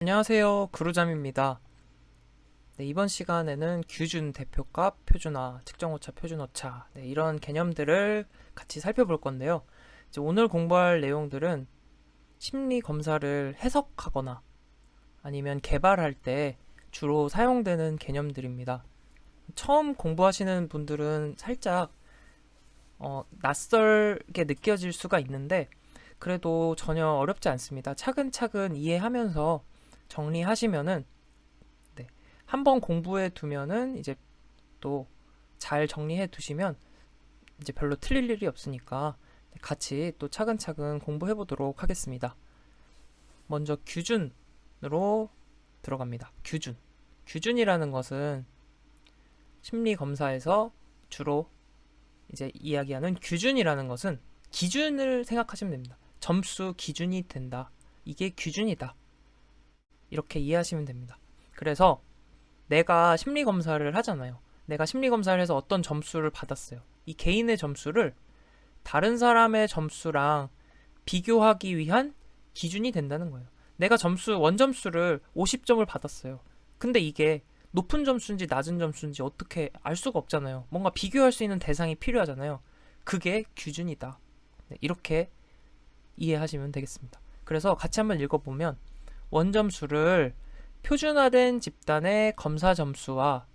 안녕하세요. 구루잠입니다. 네, 이번 시간에는 규준 대표값 표준화, 측정오차, 표준오차 이런 개념들을 같이 살펴볼 건데요. 이제 오늘 공부할 내용들은 심리 검사를 해석하거나 아니면 개발할 때 주로 사용되는 개념들입니다. 처음 공부하시는 분들은 살짝 낯설게 느껴질 수가 있는데 그래도 전혀 어렵지 않습니다. 차근차근 이해하면서 정리하시면은 한번 공부해 두면은 이제 또 잘 정리해 두시면 이제 별로 틀릴 일이 없으니까 같이 또 차근차근 공부해 보도록 하겠습니다. 먼저 규준으로 들어갑니다. 규준. 규준이라는 것은 심리 검사에서 주로 이제 이야기하는 규준이라는 것은 기준을 생각하시면 됩니다. 점수 기준이 된다. 이게 규준이다. 이렇게 이해하시면 됩니다. 그래서 내가 심리 검사를 하잖아요. 내가 심리 검사를 해서 어떤 점수를 받았어요. 이 개인의 점수를 다른 사람의 점수랑 비교하기 위한 기준이 된다는 거예요. 내가 원점수를 50점을 받았어요. 근데 이게 높은 점수인지 낮은 점수인지 어떻게 알 수가 없잖아요. 뭔가 비교할 수 있는 대상이 필요하잖아요. 그게 규준이다. 이렇게 이해하시면 되겠습니다. 그래서 같이 한번 읽어보면 원점수를 표준화된 집단의 검사 점수와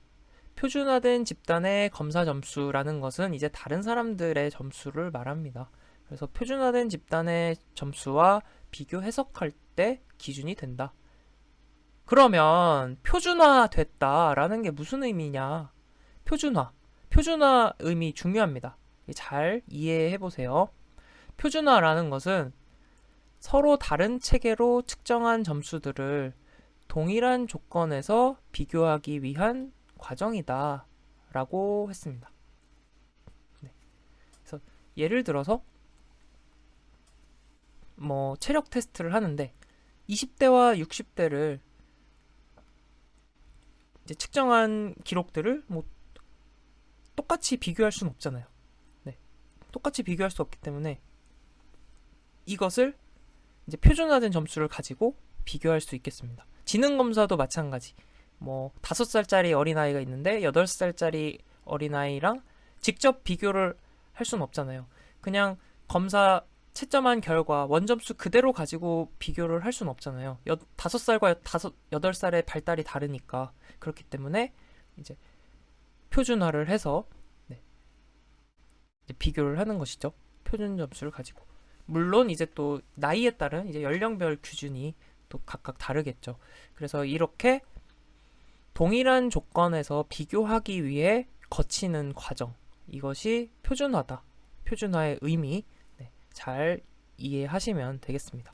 표준화된 집단의 검사 점수라는 것은 이제 다른 사람들의 점수를 말합니다. 그래서 표준화된 집단의 점수와 비교 해석할 때 기준이 된다. 그러면 표준화됐다라는 게 무슨 의미냐? 표준화 의미 중요합니다. 잘 이해해 보세요. 표준화라는 것은 서로 다른 체계로 측정한 점수들을 동일한 조건에서 비교하기 위한 과정이다 라고 했습니다. 그래서 예를 들어서 체력 테스트를 하는데 20대와 60대를 이제 측정한 기록들을 똑같이 비교할 수는 없잖아요. 똑같이 비교할 수 없기 때문에 이것을 이제 표준화된 점수를 가지고 비교할 수 있겠습니다. 지능검사도 마찬가지. 5살짜리 어린아이가 있는데 8살짜리 어린아이랑 직접 비교를 할 수는 없잖아요. 그냥 검사 채점한 결과 원점수 그대로 가지고 비교를 할 수는 없잖아요. 5살과 8살의 발달이 다르니까. 그렇기 때문에 이제 표준화를 해서 이제 비교를 하는 것이죠. 표준 점수를 가지고. 물론 이제 또 나이에 따른 이제 연령별 기준이 또 각각 다르겠죠. 그래서 이렇게 동일한 조건에서 비교하기 위해 거치는 과정, 이것이 표준화다. 표준화의 의미 잘 이해하시면 되겠습니다.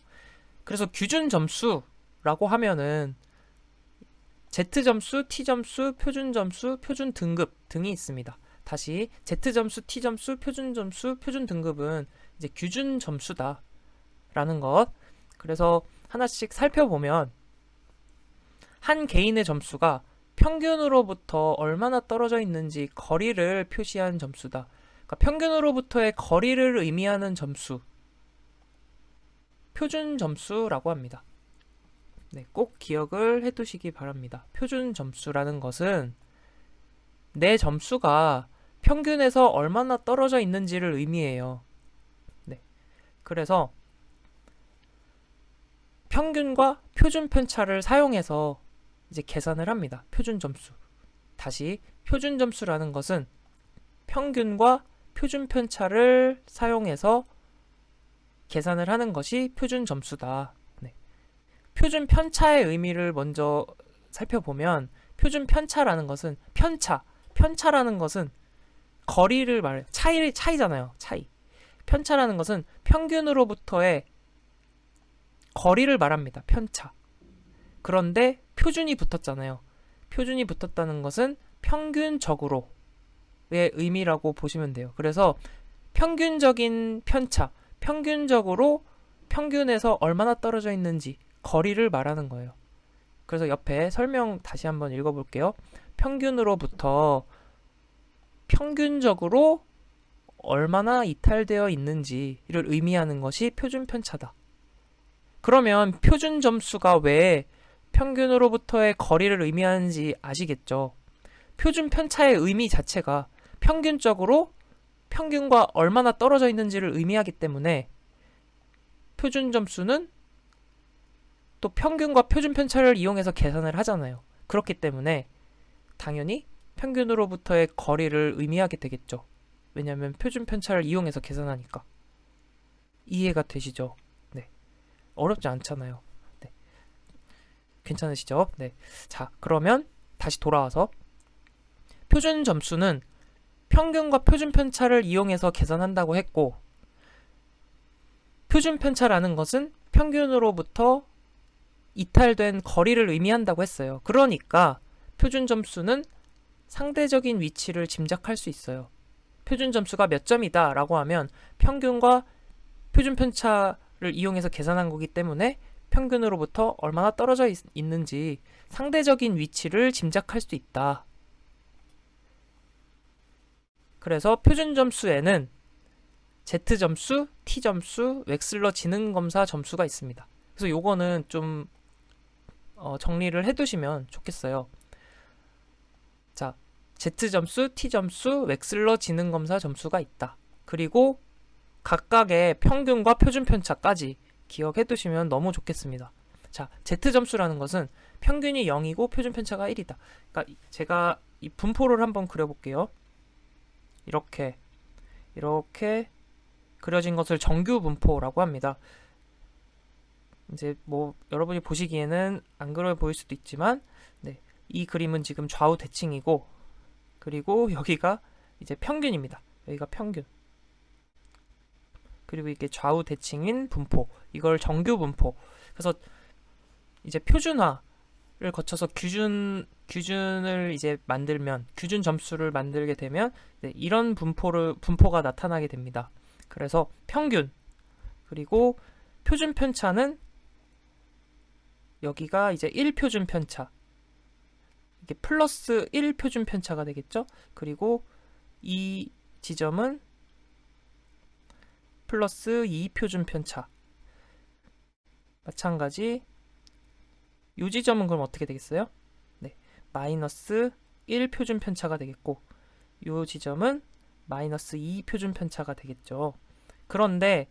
그래서 규준 점수라고 하면은 Z점수, T점수, 표준점수, 표준 등급 등이 있습니다. 다시 Z점수, T점수, 표준점수, 표준 등급은 이제 규준 점수다 라는 것. 그래서 하나씩 살펴보면 한 개인의 점수가 평균으로부터 얼마나 떨어져 있는지 거리를 표시한 점수다. 그러니까 평균으로부터의 거리를 의미하는 점수, 표준 점수라고 합니다. 꼭 기억을 해두시기 바랍니다. 표준 점수라는 것은 내 점수가 평균에서 얼마나 떨어져 있는지를 의미해요. 그래서 평균과 표준 편차를 사용해서 이제 계산을 합니다. 표준 점수. 다시 표준 점수라는 것은 평균과 표준 편차를 사용해서 계산을 하는 것이 표준 점수다. 표준 편차의 의미를 먼저 살펴보면 표준 편차라는 것은 편차라는 것은 거리를 말해요. 차이잖아요. 차이. 편차라는 것은 평균으로부터의 거리를 말합니다. 편차. 그런데 표준이 붙었잖아요. 표준이 붙었다는 것은 평균적으로의 의미라고 보시면 돼요. 그래서 평균적인 편차, 평균적으로 평균에서 얼마나 떨어져 있는지 거리를 말하는 거예요. 그래서 옆에 설명 다시 한번 읽어볼게요. 평균으로부터 평균적으로 얼마나 이탈되어 있는지를 의미하는 것이 표준 편차다. 그러면 표준 점수가 왜 평균으로부터의 거리를 의미하는지 아시겠죠? 표준 편차의 의미 자체가 평균적으로 평균과 얼마나 떨어져 있는지를 의미하기 때문에 표준 점수는 또 평균과 표준 편차를 이용해서 계산을 하잖아요. 그렇기 때문에 당연히 평균으로부터의 거리를 의미하게 되겠죠. 왜냐하면 표준 편차를 이용해서 계산하니까. 이해가 되시죠? 네. 어렵지 않잖아요. 네. 괜찮으시죠? 네. 자, 그러면 다시 돌아와서 표준 점수는 평균과 표준 편차를 이용해서 계산한다고 했고, 표준 편차라는 것은 평균으로부터 이탈된 거리를 의미한다고 했어요. 그러니까 표준 점수는 상대적인 위치를 짐작할 수 있어요. 표준 점수가 몇 점이다 라고 하면 평균과 표준 편차를 이용해서 계산한 거기 때문에 평균으로부터 얼마나 떨어져 있는지 상대적인 위치를 짐작할 수 있다. 그래서 표준 점수에는 Z점수, T점수, 웩슬러 지능검사 점수가 있습니다. 그래서 요거는 좀 정리를 해두시면 좋겠어요. 자, Z점수, T점수, 웩슬러 지능검사 점수가 있다. 그리고 각각의 평균과 표준 편차까지 기억해 두시면 너무 좋겠습니다. 자, Z점수라는 것은 평균이 0이고 표준 편차가 1이다. 그러니까 제가 이 분포를 한번 그려볼게요. 이렇게 그려진 것을 정규 분포라고 합니다. 이제 뭐 여러분이 보시기에는 안 그려 보일 수도 있지만, 네, 이 그림은 지금 좌우 대칭이고, 그리고 여기가 이제 평균입니다. 여기가 평균. 그리고 이게 좌우 대칭인 분포. 이걸 정규 분포. 그래서 이제 표준화를 거쳐서 규준을 이제 만들면, 규준 점수를 만들게 되면, 네, 이런 분포가 나타나게 됩니다. 그래서 평균, 그리고 표준 편차는 여기가 이제 1표준 편차, 이게 플러스 1표준 편차가 되겠죠. 그리고 이 지점은 플러스 2표준 편차. 마찬가지 이 지점은 그럼 어떻게 되겠어요? 네, 마이너스 1표준 편차가 되겠고, 이 지점은 마이너스 2표준 편차가 되겠죠. 그런데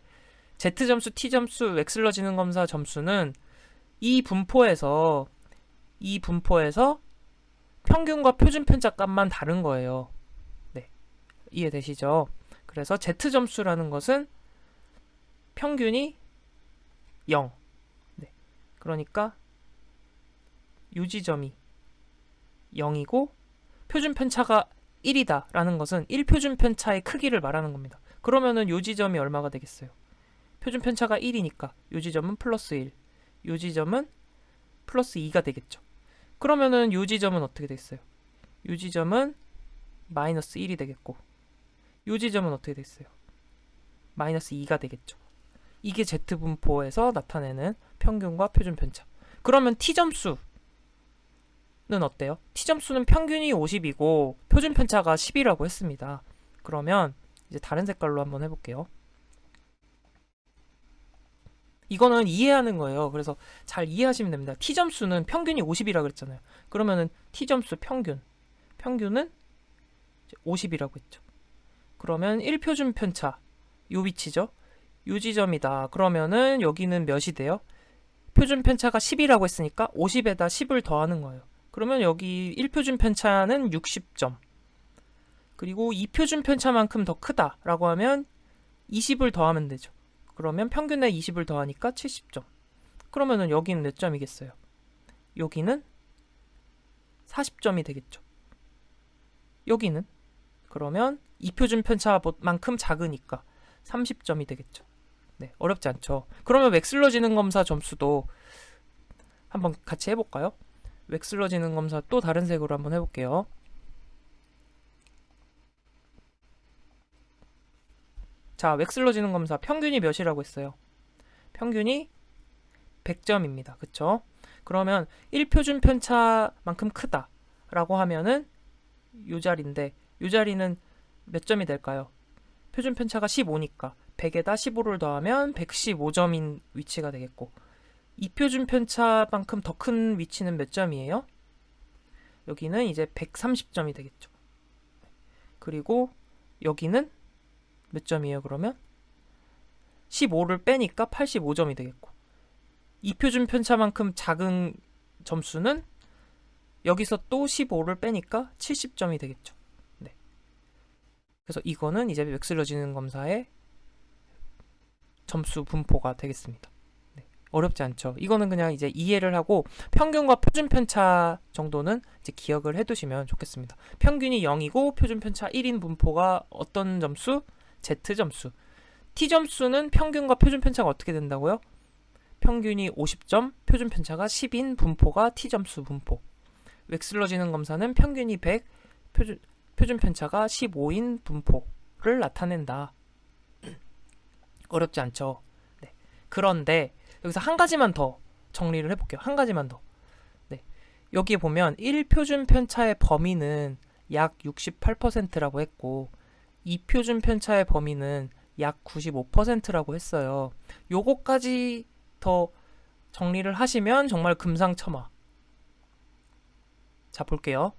Z점수, T점수, 웩슬러 지능검사 점수는 이 분포에서 평균과 표준 편차 값만 다른 거예요. 네, 이해되시죠? 그래서 Z점수라는 것은 평균이 0. 네, 그러니까 이 지점이 0이고 표준 편차가 1이다 라는 것은 1표준 편차의 크기를 말하는 겁니다. 그러면은 이 지점이 얼마가 되겠어요? 표준 편차가 1이니까 이 지점은 플러스 1, 이 지점은 플러스 2가 되겠죠. 그러면은 이 지점은 어떻게 됐어요? 이 지점은 마이너스 1이 되겠고, 이 지점은 어떻게 됐어요? 마이너스 2가 되겠죠. 이게 Z분포에서 나타내는 평균과 표준 편차. 그러면 T점수는 어때요? T점수는 평균이 50이고 표준 편차가 10이라고 했습니다. 그러면 이제 다른 색깔로 한번 해볼게요. 이거는 이해하는 거예요. 그래서 잘 이해하시면 됩니다. T점수는 평균이 50이라고 그랬잖아요. 그러면은 T점수 평균은 50이라고 했죠. 그러면 1표준 편차, 요 위치죠. 요 지점이다. 그러면은 여기는 몇이 돼요? 표준 편차가 10이라고 했으니까 50에다 10을 더하는 거예요. 그러면 여기 1표준 편차는 60점. 그리고 2표준 편차만큼 더 크다라고 하면 20을 더하면 되죠. 그러면 평균에 20을 더하니까 70점. 그러면은 여기는 몇 점이겠어요? 여기는 40점이 되겠죠. 여기는 그러면 2표준 편차만큼 작으니까 30점이 되겠죠. 네, 어렵지 않죠. 그러면 웩슬러 지능검사 점수도 한번 같이 해볼까요? 웩슬러 지능검사 또 다른 색으로 한번 해볼게요. 자, 웩슬러 지능검사 평균이 몇이라고 했어요? 평균이 100점입니다. 그쵸? 그러면 1표준 편차만큼 크다 라고 하면은 요 자리인데, 요 자리는 몇 점이 될까요? 표준 편차가 15니까 100에다 15를 더하면 115점인 위치가 되겠고, 이표준 편차만큼 더 큰 위치는 몇 점이에요? 여기는 이제 130점이 되겠죠. 그리고 여기는 몇 점이에요, 그러면? 15를 빼니까 85점이 되겠고, 이표준 편차만큼 작은 점수는 여기서 또 15를 빼니까 70점이 되겠죠. 네. 그래서 이거는 이제 웩슬러지는 검사의 점수 분포가 되겠습니다. 네. 어렵지 않죠. 이거는 그냥 이제 이해를 하고 평균과 표준 편차 정도는 이제 기억을 해두시면 좋겠습니다. 평균이 0이고 표준 편차 1인 분포가 어떤 점수? Z 점수. T 점수는 평균과 표준 편차가 어떻게 된다고요? 평균이 50점, 표준 편차가 10인 분포가 T 점수 분포. 웩슬러지는 검사는 평균이 100, 표준 편차가 15인 분포를 나타낸다. 어렵지 않죠. 네. 그런데 여기서 한 가지만 더 정리를 해볼게요. 한 가지만 더. 네. 여기에 보면 1표준 편차의 범위는 약 68%라고 했고 2표준 편차의 범위는 약 95%라고 했어요. 요거까지 더 정리를 하시면 정말 금상첨화. 자, 볼게요.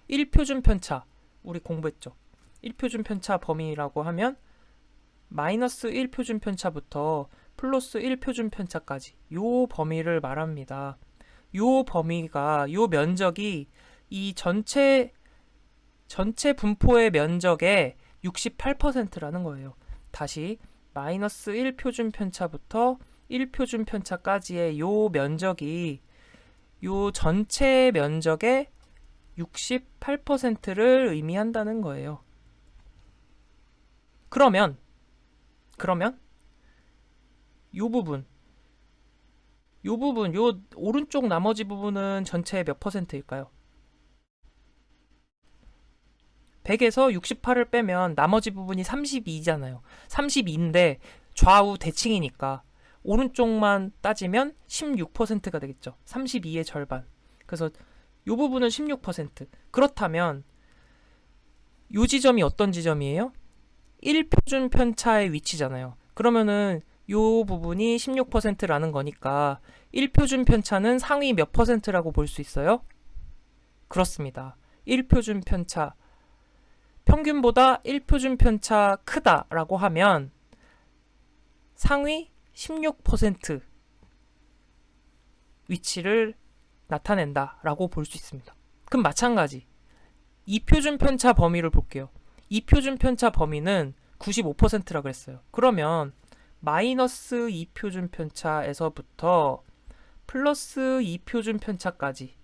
1표준 편차 우리 공부했죠. 1표준 편차 범위라고 하면 마이너스 1표준 편차부터 플러스 1표준 편차까지 요 범위를 말합니다. 요 범위가 요 면적이 이 전체 분포의 면적의 68%라는 거예요. 다시 마이너스 1표준 편차부터 1표준 편차까지의 요 면적이 요 전체 면적의 68%를 의미한다는 거예요. 그러면 요 부분 요 오른쪽 나머지 부분은 전체의 몇 퍼센트일까요? 100에서 68을 빼면 나머지 부분이 32잖아요. 32인데 좌우 대칭이니까 오른쪽만 따지면 16%가 되겠죠. 32의 절반. 그래서 이 부분은 16%. 그렇다면 이 지점이 어떤 지점이에요? 1표준 편차의 위치잖아요. 그러면은 이 부분이 16%라는 거니까 1표준 편차는 상위 몇 %라고 볼 수 있어요? 그렇습니다. 1표준 편차 평균보다 1표준 편차 크다라고 하면 상위 16% 위치를 나타낸다라고 볼 수 있습니다. 그럼 마찬가지 2표준 편차 범위를 볼게요. 2표준 편차 범위는 95%라고 했어요. 그러면 마이너스 2표준 편차에서부터 플러스 2표준 편차까지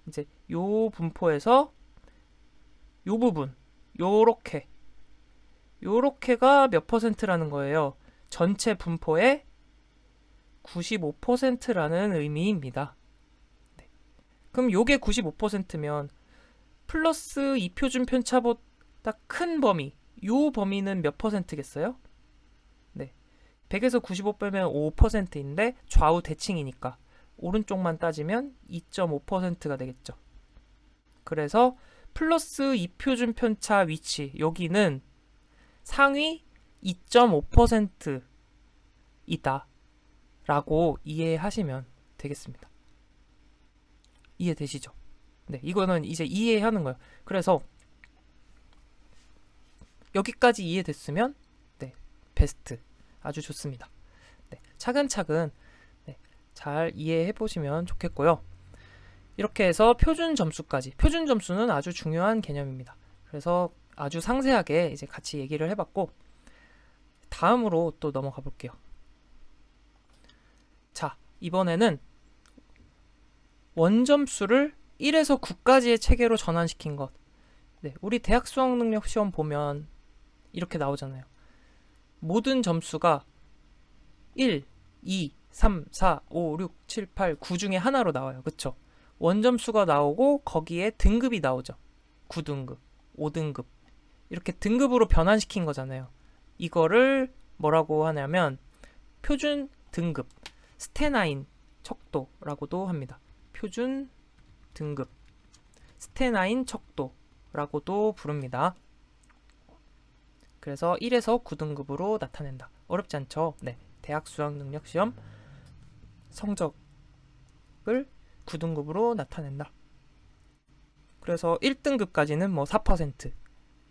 이제 요 분포에서 요 부분 요렇게가 몇 %라는 거예요. 전체 분포의 95%라는 의미입니다. 네. 그럼 요게 95%면 플러스 2표준 편차보다 큰 범위 요 범위는 몇 %겠어요? 네. 100에서 95 빼면 5%인데 좌우 대칭이니까 오른쪽만 따지면 2.5%가 되겠죠. 그래서 플러스 2표준 편차 위치 여기는 상위 2.5%이다 라고 이해하시면 되겠습니다. 이해되시죠? 네, 이거는 이제 이해하는 거예요. 그래서 여기까지 이해됐으면 네, 베스트. 아주 좋습니다. 네, 차근차근 네, 잘 이해해 보시면 좋겠고요. 이렇게 해서 표준 점수까지. 표준 점수는 아주 중요한 개념입니다. 그래서 아주 상세하게 이제 같이 얘기를 해봤고 다음으로 또 넘어가 볼게요. 자, 이번에는 원점수를 1에서 9까지의 체계로 전환시킨 것. 네, 우리 대학 수학 능력 시험 보면 이렇게 나오잖아요. 모든 점수가 1, 2, 3, 4, 5, 6, 7, 8, 9 중에 하나로 나와요. 그쵸? 원점수가 나오고 거기에 등급이 나오죠. 9등급, 5등급 이렇게 등급으로 변환시킨 거잖아요. 이거를 뭐라고 하냐면 표준 등급, 스테나인 척도라고도 합니다. 표준 등급, 스테나인 척도라고도 부릅니다. 그래서 1에서 9등급으로 나타낸다. 어렵지 않죠? 네, 대학 수학 능력 시험 성적을 9등급으로 나타낸다. 그래서 1등급까지는 뭐 4%,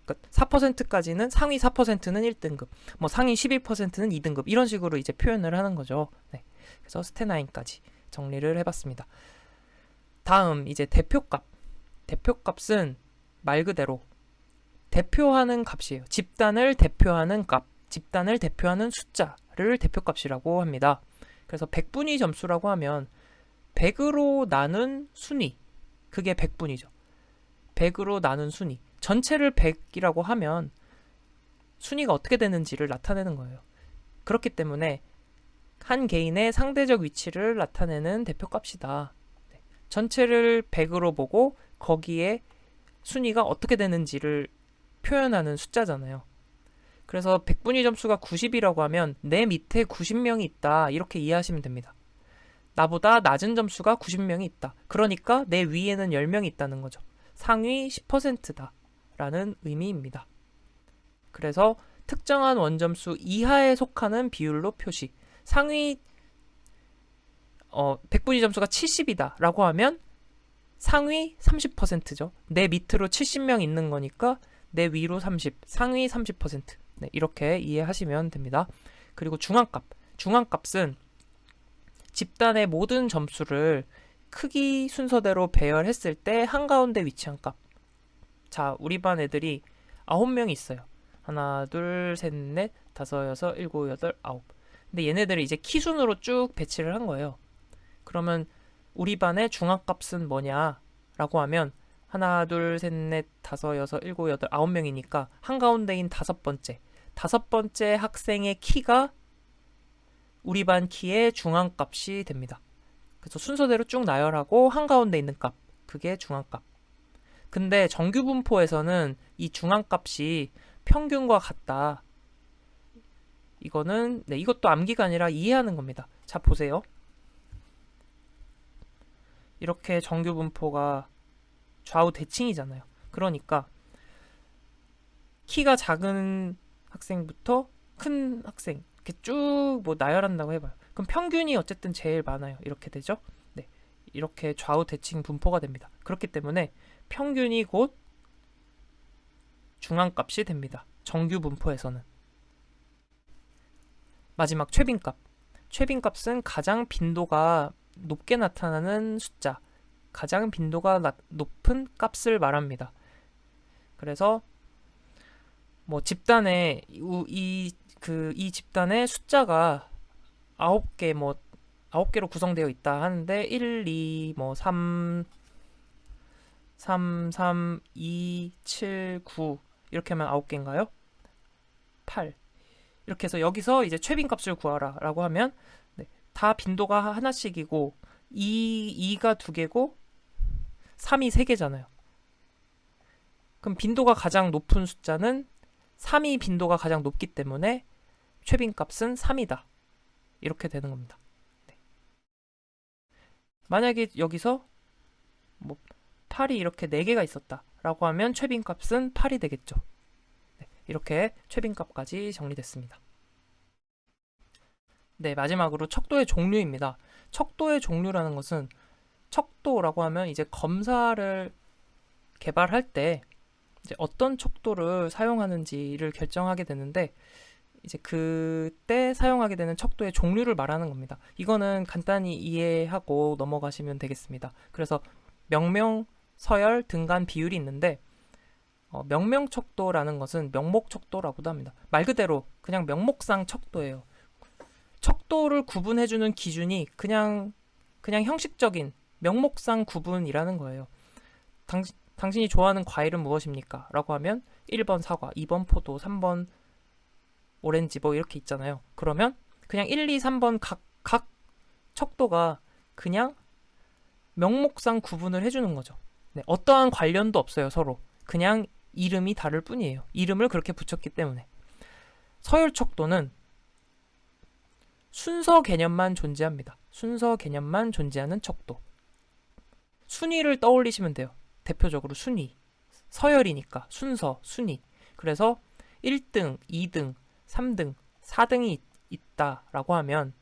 그러니까 4%까지는 상위 4%는 1등급, 뭐 상위 12%는 2등급 이런 식으로 이제 표현을 하는 거죠. 네. 그래서 스테나인까지 정리를 해봤습니다. 다음 이제 대표값. 대표값은 말 그대로 대표하는 값이에요. 집단을 대표하는 값, 집단을 대표하는 숫자를 대표값이라고 합니다. 그래서 백분위 점수라고 하면 100으로 나눈 순위, 그게 백분위죠. 100으로 나눈 순위. 전체를 100이라고 하면 순위가 어떻게 되는지를 나타내는 거예요. 그렇기 때문에 한 개인의 상대적 위치를 나타내는 대표값이다. 전체를 100으로 보고 거기에 순위가 어떻게 되는지를 표현하는 숫자잖아요. 그래서 백분위 점수가 90이라고 하면 내 밑에 90명이 있다. 이렇게 이해하시면 됩니다. 나보다 낮은 점수가 90명이 있다. 그러니까 내 위에는 10명이 있다는 거죠. 상위 10%다. 라는 의미입니다. 그래서 특정한 원점수 이하에 속하는 비율로 표시. 상위 백분위 점수가 70이다 라고 하면 상위 30%죠. 내 밑으로 70명 있는 거니까 내 위로 30, 상위 30%. 네, 이렇게 이해하시면 됩니다. 그리고 중앙값. 중앙값은 집단의 모든 점수를 크기 순서대로 배열했을 때 한가운데 위치한 값. 자, 우리 반 애들이 9명이 있어요. 하나, 둘, 셋, 넷, 다섯, 여섯, 일곱, 여덟, 아홉. 근데 얘네들을 이제 키순으로 쭉 배치를 한 거예요. 그러면 우리 반의 중앙값은 뭐냐? 라고 하면 하나, 둘, 셋, 넷, 다섯, 여섯, 일곱, 여덟, 9명이니까 한가운데인 다섯 번째 학생의 키가 우리 반 키의 중앙값이 됩니다. 그래서 순서대로 쭉 나열하고 한가운데 있는 값, 그게 중앙값. 근데 정규 분포에서는 이 중앙값이 평균과 같다. 이거는 이것도 암기가 아니라 이해하는 겁니다. 자, 보세요. 이렇게 정규 분포가 좌우 대칭이잖아요. 그러니까 키가 작은 학생부터 큰 학생 이렇게 쭉 뭐 나열한다고 해봐요. 그럼 평균이 어쨌든 제일 많아요. 이렇게 되죠. 네, 이렇게 좌우 대칭 분포가 됩니다. 그렇기 때문에 평균이 곧 중앙값이 됩니다. 정규 분포에서는. 마지막 최빈값. 최빈값은 가장 빈도가 높게 나타나는 숫자, 가장 빈도가 높은 값을 말합니다. 그래서 뭐 집단의 이 집단의 숫자가 9개 뭐 9개로 구성되어 있다 하는데 1, 2, 뭐 3, 2, 7, 9 이렇게 하면 9개인가요? 8 이렇게 해서 여기서 이제 최빈값을 구하라 라고 하면 다 빈도가 하나씩이고 2가 2개고 3이 3개잖아요. 그럼 빈도가 가장 높은 숫자는 3이 빈도가 가장 높기 때문에 최빈값은 3이다. 이렇게 되는 겁니다. 네. 만약에 여기서 뭐 8이 이렇게 4개가 있었다 라고 하면 최빈값은 8이 되겠죠. 네, 이렇게 최빈값까지 정리됐습니다. 네, 마지막으로 척도의 종류입니다. 척도의 종류라는 것은 척도라고 하면 이제 검사를 개발할 때 이제 어떤 척도를 사용하는지를 결정하게 되는데 이제 그때 사용하게 되는 척도의 종류를 말하는 겁니다. 이거는 간단히 이해하고 넘어가시면 되겠습니다. 그래서 명명, 서열, 등간 비율이 있는데 명명 척도라는 것은 명목 척도라고도 합니다. 말 그대로 그냥 명목상 척도예요. 척도를 구분해주는 기준이 그냥 형식적인 명목상 구분이라는 거예요. 당신이 좋아하는 과일은 무엇입니까? 라고 하면 1번 사과, 2번 포도, 3번 오렌지 뭐 이렇게 있잖아요. 그러면 그냥 1, 2, 3번 각 척도가 그냥 명목상 구분을 해주는 거죠. 네, 어떠한 관련도 없어요, 서로. 그냥 이름이 다를 뿐이에요. 이름을 그렇게 붙였기 때문에. 서열 척도는 순서 개념만 존재합니다. 순서 개념만 존재하는 척도. 순위를 떠올리시면 돼요. 대표적으로 순위. 서열이니까 순서, 순위. 그래서 1등, 2등, 3등, 4등이 있다라고 하면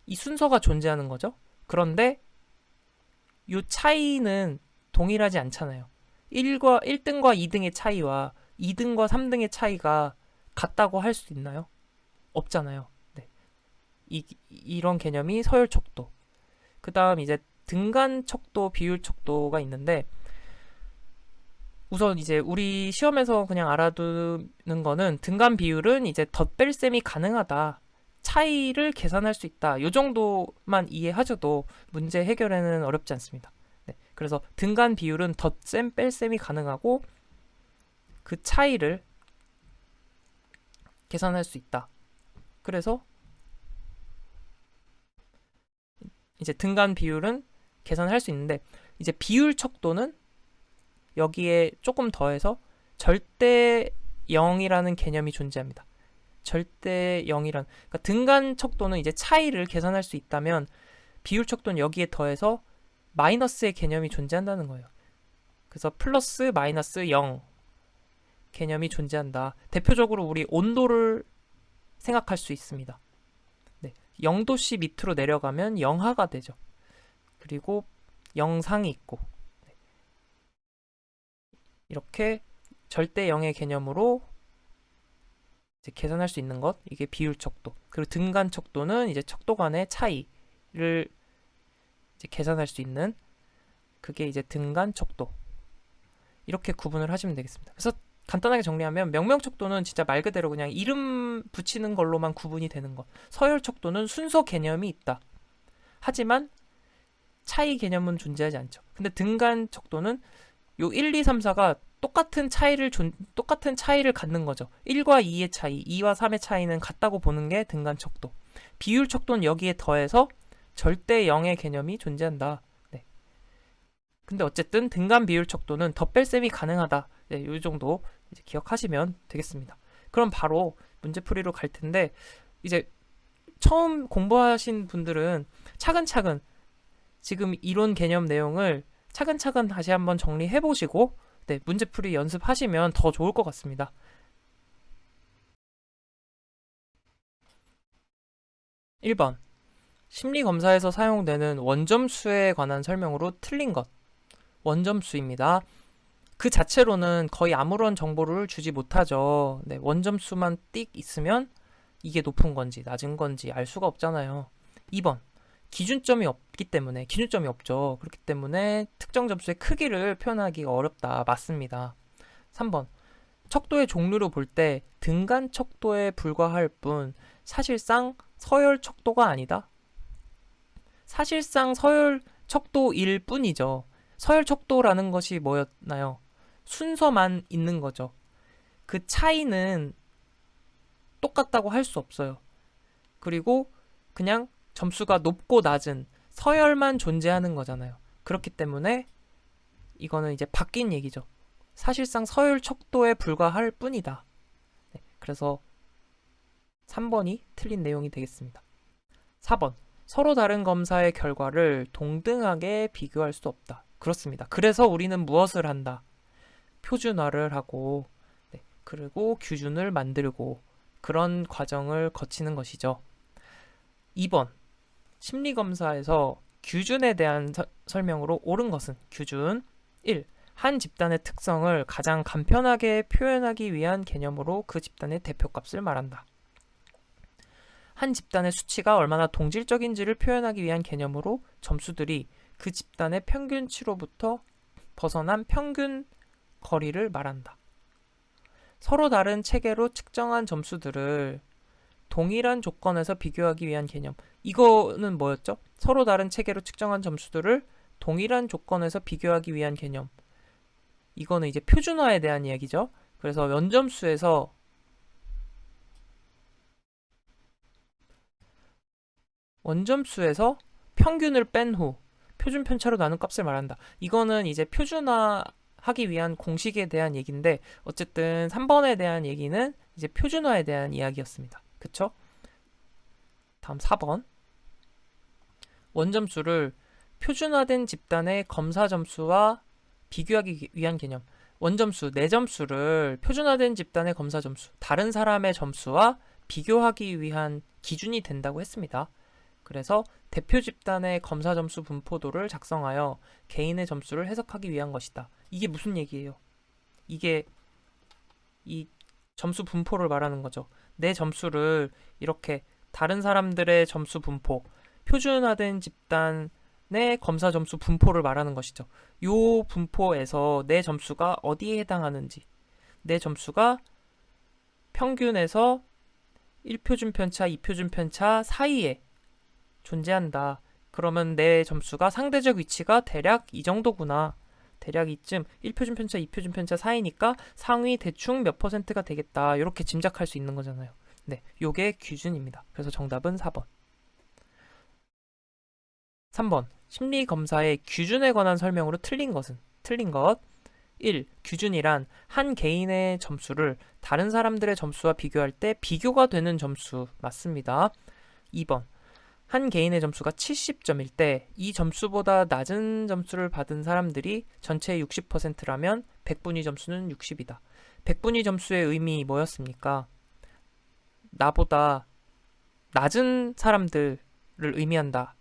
이 순서가 존재하는 거죠. 그런데 이 차이는 동일하지 않잖아요. 1등과 2등의 차이와 2등과 3등의 차이가 같다고 할 수 있나요? 없잖아요. 네. 이런 개념이 서열 척도. 그 다음 이제 등간 척도, 비율 척도가 있는데, 우선 이제 우리 시험에서 그냥 알아두는 거는 등간 비율은 이제 덧뺄셈이 가능하다. 차이를 계산할 수 있다. 요 정도만 이해하셔도 문제 해결에는 어렵지 않습니다. 네. 그래서 등간 비율은 덧셈, 뺄셈이 가능하고 그 차이를 계산할 수 있다. 그래서 이제 등간 비율은 계산할 수 있는데, 이제 비율 척도는 여기에 조금 더해서 절대 0이라는 개념이 존재합니다. 절대 0이란, 그러니까 등간 척도는 이제 차이를 계산할 수 있다면 비율 척도는 여기에 더해서 마이너스의 개념이 존재한다는 거예요. 그래서 플러스 마이너스 0 개념이 존재한다. 대표적으로 우리 온도를 생각할 수 있습니다. 네, 0도씨 밑으로 내려가면 영하가 되죠. 그리고 영상이 있고, 네. 이렇게 절대 0의 개념으로 이제 계산할 수 있는 것, 이게 비율 척도. 그리고 등간 척도는 이제 척도 간의 차이를 이제 계산할 수 있는, 그게 이제 등간 척도. 이렇게 구분을 하시면 되겠습니다. 그래서 간단하게 정리하면 명명 척도는 진짜 말 그대로 그냥 이름 붙이는 걸로만 구분이 되는 것. 서열 척도는 순서 개념이 있다. 하지만 차이 개념은 존재하지 않죠. 근데 등간 척도는 요 1, 2, 3, 4가 똑같은 차이를 갖는 거죠. 1과 2의 차이, 2와 3의 차이는 같다고 보는 게 등간 척도. 비율 척도는 여기에 더해서 절대 0의 개념이 존재한다. 네. 근데 어쨌든 등간 비율 척도는 덧뺄셈이 가능하다. 네, 이 정도 이제 기억하시면 되겠습니다. 그럼 바로 문제풀이로 갈 텐데, 이제 처음 공부하신 분들은 차근차근 지금 이론 개념 내용을 차근차근 다시 한번 정리해 보시고, 네, 문제풀이 연습하시면 더 좋을 것 같습니다. 1번. 심리검사에서 사용되는 원점수에 관한 설명으로 틀린 것. 원점수입니다. 그 자체로는 거의 아무런 정보를 주지 못하죠. 네, 원점수만 띡 있으면 이게 높은 건지 낮은 건지 알 수가 없잖아요. 2번. 기준점이 없죠. 그렇기 때문에 특정 점수의 크기를 표현하기가 어렵다. 맞습니다. 3번. 척도의 종류로 볼 때 등간 척도에 불과할 뿐 사실상 서열 척도가 아니다. 사실상 서열 척도일 뿐이죠. 서열 척도라는 것이 뭐였나요? 순서만 있는 거죠. 그 차이는 똑같다고 할 수 없어요. 그리고 그냥 점수가 높고 낮은 서열만 존재하는 거잖아요. 그렇기 때문에 이거는 이제 바뀐 얘기죠. 사실상 서열 척도에 불과할 뿐이다. 네, 그래서 3번이 틀린 내용이 되겠습니다. 4번. 서로 다른 검사의 결과를 동등하게 비교할 수 없다. 그렇습니다. 그래서 우리는 무엇을 한다? 표준화를 하고, 네, 그리고 규준을 만들고 그런 과정을 거치는 것이죠. 2번. 심리검사에서 규준에 대한 설명으로 옳은 것은 규준 1. 한 집단의 특성을 가장 간편하게 표현하기 위한 개념으로 그 집단의 대표값을 말한다. 한 집단의 수치가 얼마나 동질적인지를 표현하기 위한 개념으로 점수들이 그 집단의 평균치로부터 벗어난 평균 거리를 말한다. 서로 다른 체계로 측정한 점수들을 동일한 조건에서 비교하기 위한 개념. 이거는 뭐였죠? 서로 다른 체계로 측정한 점수들을 동일한 조건에서 비교하기 위한 개념. 이거는 이제 표준화에 대한 이야기죠. 그래서 원점수에서 평균을 뺀 후 표준 편차로 나눈 값을 말한다. 이거는 이제 표준화하기 위한 공식에 대한 얘기인데, 어쨌든 3번에 대한 얘기는 이제 표준화에 대한 이야기였습니다. 그쵸? 다음 4번. 원점수를 표준화된 집단의 검사 점수와 비교하기 위한 개념. 원점수, 내 점수를 표준화된 집단의 검사 점수, 다른 사람의 점수와 비교하기 위한 기준이 된다고 했습니다. 그래서 대표 집단의 검사 점수 분포도를 작성하여 개인의 점수를 해석하기 위한 것이다. 이게 무슨 얘기예요? 이게 이 점수 분포를 말하는 거죠. 내 점수를 이렇게 다른 사람들의 점수 분포, 표준화된 집단의 검사 점수 분포를 말하는 것이죠. 요 분포에서 내 점수가 어디에 해당하는지, 내 점수가 평균에서 1표준 편차, 2표준 편차 사이에 존재한다. 그러면 내 점수가 상대적 위치가 대략 이 정도구나. 대략 이쯤 1표준 편차, 2표준 편차 사이니까 상위 대충 몇 퍼센트가 되겠다. 이렇게 짐작할 수 있는 거잖아요. 네, 요게 기준입니다. 그래서 정답은 4번. 3번. 심리검사의 기준에 관한 설명으로 틀린 것은? 틀린 것. 1. 기준이란 한 개인의 점수를 다른 사람들의 점수와 비교할 때 비교가 되는 점수. 맞습니다. 2번. 한 개인의 점수가 70점일 때 이 점수보다 낮은 점수를 받은 사람들이 전체의 60%라면 100분위 점수는 60이다. 100분위 점수의 의미 뭐였습니까? 나보다 낮은 사람들을 의미한다.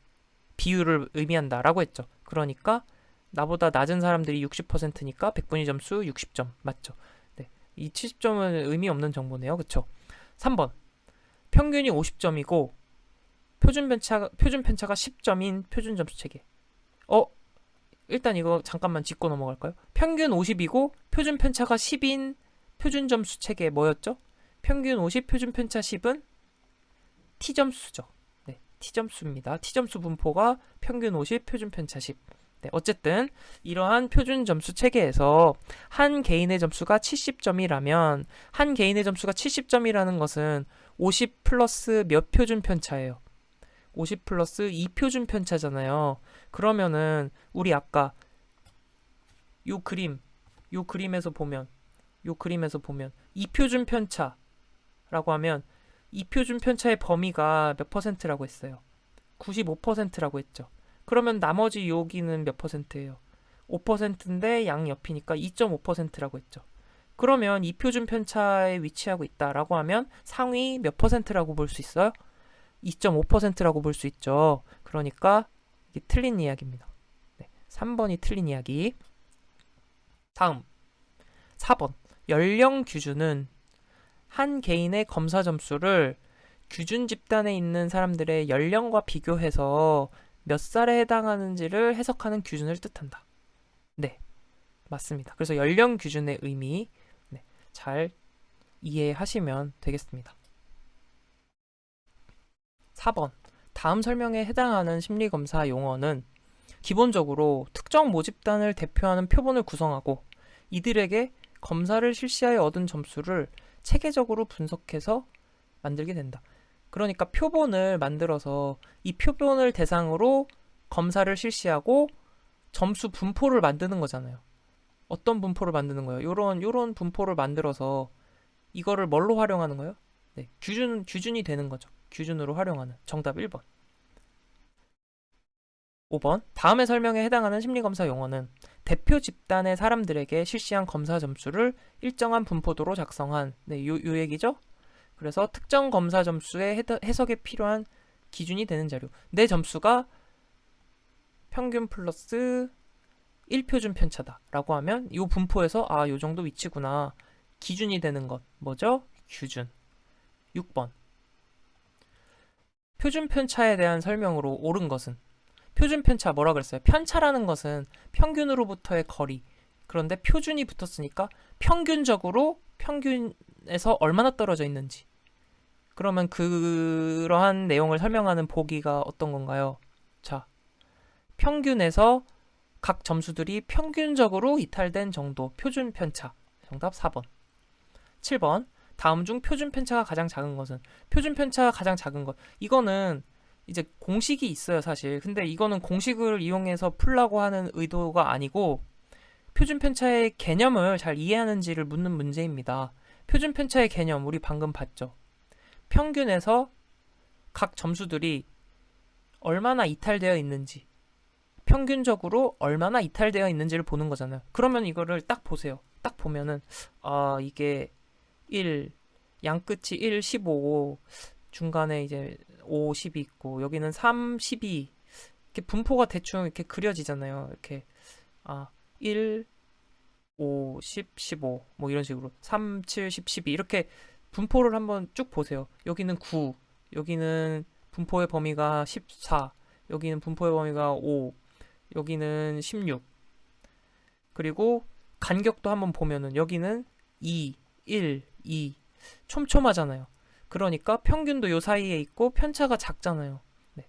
비율을 의미한다 라고 했죠. 그러니까 나보다 낮은 사람들이 60%니까 100분위 점수 60점. 맞죠? 네. 이 70점은 의미 없는 정보네요. 그쵸? 3번. 평균이 50점이고 표준 편차가 10점인 표준 점수 체계. 일단 이거 잠깐만 짚고 넘어갈까요? 평균 50이고 표준 편차가 10인 표준 점수 체계 뭐였죠? 평균 50, 표준 편차 10은 T점수죠. 네, T점수입니다. T점수 분포가 평균 50, 표준 편차 10. 네, 어쨌든 이러한 표준 점수 체계에서 한 개인의 점수가 70점이라면 한 개인의 점수가 70점이라는 것은 50 플러스 몇 표준 편차예요? 50 플러스 2표준 편차잖아요. 그러면은 우리 아까 요 그림에서 보면 2표준 편차라고 하면 2표준 편차의 범위가 몇 퍼센트라고 했어요? 95%라고 했죠. 그러면 나머지 여기는 몇 퍼센트예요? 5%인데 양 옆이니까 2.5%라고 했죠. 그러면 2표준 편차에 위치하고 있다라고 하면 상위 몇 퍼센트라고 볼 수 있어요? 2.5%라고 볼 수 있죠. 그러니까 이게 틀린 이야기입니다. 네, 3번이 틀린 이야기. 다음 4번. 연령 기준은 한 개인의 검사 점수를 기준 집단에 있는 사람들의 연령과 비교해서 몇 살에 해당하는지를 해석하는 기준을 뜻한다. 네, 맞습니다. 그래서 연령 기준의 의미 잘 이해하시면 되겠습니다. 4번. 다음 설명에 해당하는 심리검사 용어는 기본적으로 특정 모집단을 대표하는 표본을 구성하고 이들에게 검사를 실시하여 얻은 점수를 체계적으로 분석해서 만들게 된다. 그러니까 표본을 만들어서 이 표본을 대상으로 검사를 실시하고 점수 분포를 만드는 거잖아요. 어떤 분포를 만드는 거예요? 요런 분포를 만들어서 이거를 뭘로 활용하는 거예요? 네, 규준이 되는 거죠. 기준으로 활용하는. 정답 1번. 5번. 다음의 설명에 해당하는 심리검사 용어는 대표 집단의 사람들에게 실시한 검사 점수를 일정한 분포도로 작성한 요 얘기죠? 그래서 특정 검사 점수의 해석에 필요한 기준이 되는 자료. 내 점수가 평균 플러스 1표준 편차다 라고 하면 이 분포에서 요 정도 위치구나. 기준이 되는 것. 뭐죠? 기준. 6번. 표준 편차에 대한 설명으로 옳은 것은 표준 편차 뭐라 그랬어요? 편차라는 것은 평균으로부터의 거리. 그런데 표준이 붙었으니까 평균적으로 평균에서 얼마나 떨어져 있는지. 그러면 그러한 내용을 설명하는 보기가 어떤 건가요? 자, 평균에서 각 점수들이 평균적으로 이탈된 정도. 표준 편차. 정답 4번. 7번. 다음 중 표준 편차가 가장 작은 것은? 표준 편차가 가장 작은 것. 이거는 이제 공식이 있어요, 사실. 근데 이거는 공식을 이용해서 풀라고 하는 의도가 아니고 표준 편차의 개념을 잘 이해하는지를 묻는 문제입니다. 표준 편차의 개념 우리 방금 봤죠. 평균에서 각 점수들이 얼마나 이탈되어 있는지, 평균적으로 얼마나 이탈되어 있는지를 보는 거잖아요. 그러면 이거를 딱 보세요. 딱 보면은 이게 1, 양끝이 1, 15, 중간에 이제 5, 10이 있고 여기는 3, 12 이렇게 분포가 대충 이렇게 그려지잖아요. 이렇게 1, 5, 10, 15 뭐 이런 식으로 3, 7, 10, 12 이렇게 분포를 한번 쭉 보세요. 여기는 9, 여기는 분포의 범위가 14, 여기는 분포의 범위가 5, 여기는 16. 그리고 간격도 한번 보면은 여기는 2, 1, 2 촘촘하잖아요. 그러니까 평균도 요 사이에 있고 편차가 작잖아요. 네.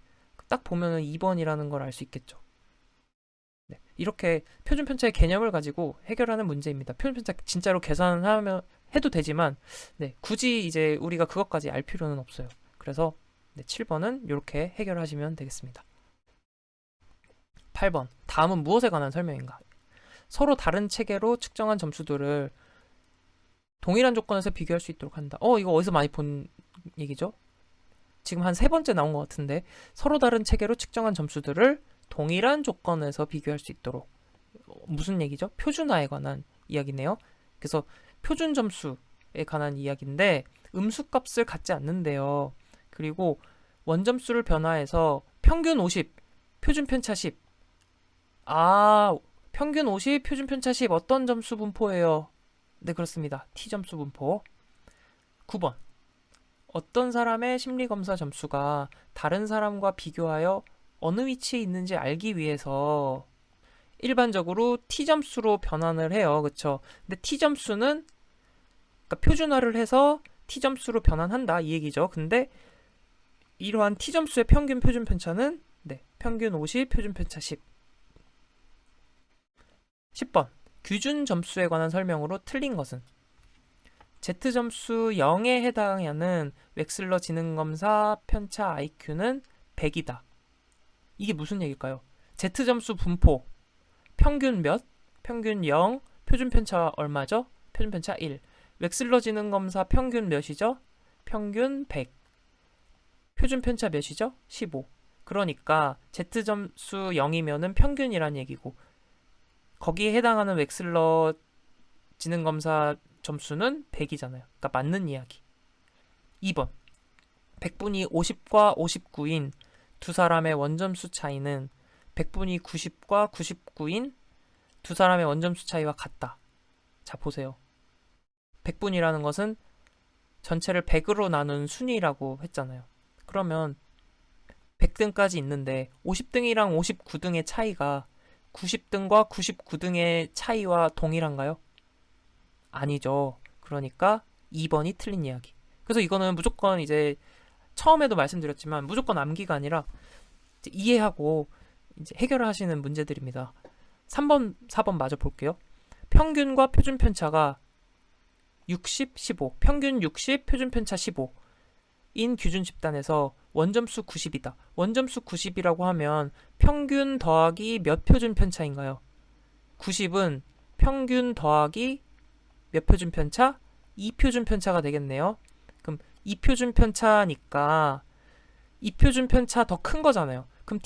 딱 보면은 2번이라는 걸 알 수 있겠죠. 네. 이렇게 표준 편차의 개념을 가지고 해결하는 문제입니다. 표준 편차 진짜로 계산하면 해도 되지만 네, 굳이 이제 우리가 그것까지 알 필요는 없어요. 그래서 네, 7번은 이렇게 해결하시면 되겠습니다. 8번. 다음은 무엇에 관한 설명인가? 서로 다른 체계로 측정한 점수들을 동일한 조건에서 비교할 수 있도록 한다. 이거 어디서 많이 본 얘기죠? 지금 한 세 번째 나온 것 같은데 서로 다른 체계로 측정한 점수들을 동일한 조건에서 비교할 수 있도록 무슨 얘기죠? 표준화에 관한 이야기네요. 그래서 표준 점수에 관한 이야기인데 음수값을 갖지 않는데요. 그리고 원점수를 변화해서 평균 50, 표준 편차 10. 평균 50, 표준 편차 10 어떤 점수 분포예요? 네, 그렇습니다. T점수 분포. 9번. 어떤 사람의 심리검사 점수가 다른 사람과 비교하여 어느 위치에 있는지 알기 위해서 일반적으로 T점수로 변환을 해요. 그쵸? 근데 T점수는 그러니까 표준화를 해서 T점수로 변환한다 이 얘기죠. 근데 이러한 T점수의 평균 표준 편차는 네, 평균 50, 표준 편차 10. 10번. 규준 점수에 관한 설명으로 틀린 것은 Z점수 0에 해당하는 웩슬러 지능검사 편차 IQ는 100이다. 이게 무슨 얘기일까요? Z점수 분포 평균 몇? 평균 0, 표준 편차 얼마죠? 표준 편차 1. 웩슬러 지능검사 평균 몇이죠? 평균 100. 표준 편차 몇이죠? 15. 그러니까 Z점수 0이면은 평균이란 얘기고 거기에 해당하는 웩슬러 지능검사 점수는 100이잖아요. 그러니까 맞는 이야기. 2번. 100분이 50과 59인 두 사람의 원점수 차이는 100분이 90과 99인 두 사람의 원점수 차이와 같다. 자, 보세요. 100분이라는 것은 전체를 100으로 나눈 순위라고 했잖아요. 그러면 100등까지 있는데 50등이랑 59등의 차이가 90등과 99등의 차이와 동일한가요? 아니죠. 그러니까 2번이 틀린 이야기. 그래서 이거는 무조건 이제 처음에도 말씀드렸지만 무조건 암기가 아니라 이제 이해하고 이제 해결을 하시는 문제들입니다. 3번, 4번 마저 볼게요. 평균과 표준 편차가 60, 15, 평균 60, 표준 편차 15인 규준 집단에서 원점수 90이다. 원점수 90이라고 하면 평균 더하기 몇 표준 편차인가요? 90은 평균 더하기 몇 표준 편차? 2표준 편차가 되겠네요. 그럼 2표준 편차니까 2표준 편차 더 큰 거잖아요. 그럼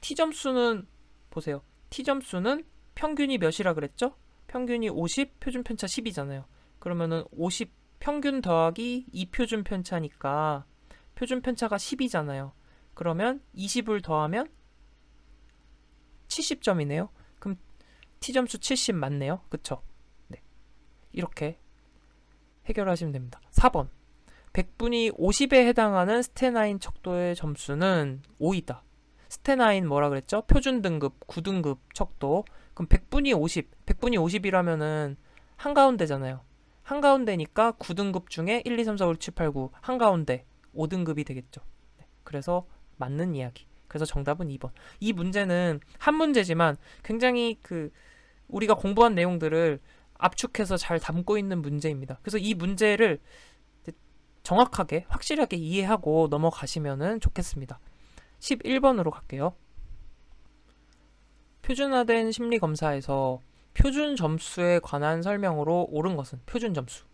T점수는 보세요. T점수는 평균이 몇이라 그랬죠? 평균이 50, 표준 편차 10이잖아요. 그러면은 50 평균 더하기 2표준 편차니까 표준 편차가 10이잖아요. 그러면 20을 더하면 70점이네요. 그럼 T점수 70 맞네요. 그쵸? 네. 이렇게 해결하시면 됩니다. 4번. 100분이 50에 해당하는 스테나인 척도의 점수는 5이다. 스테나인 뭐라 그랬죠? 표준 등급, 9등급 척도. 그럼 100분이 50, 100분이 50이라면은 한가운데잖아요. 한가운데니까 9등급 중에 1, 2, 3, 4, 5, 6, 7, 8, 9 한가운데 5등급이 되겠죠. 네. 그래서 맞는 이야기. 그래서 정답은 2번. 이 문제는 한 문제지만 굉장히 우리가 공부한 내용들을 압축해서 잘 담고 있는 문제입니다. 그래서 이 문제를 정확하게 확실하게 이해하고 넘어가시면 좋겠습니다. 11번으로 갈게요. 표준화된 심리검사에서 표준 점수에 관한 설명으로 옳은 것은 표준 점수.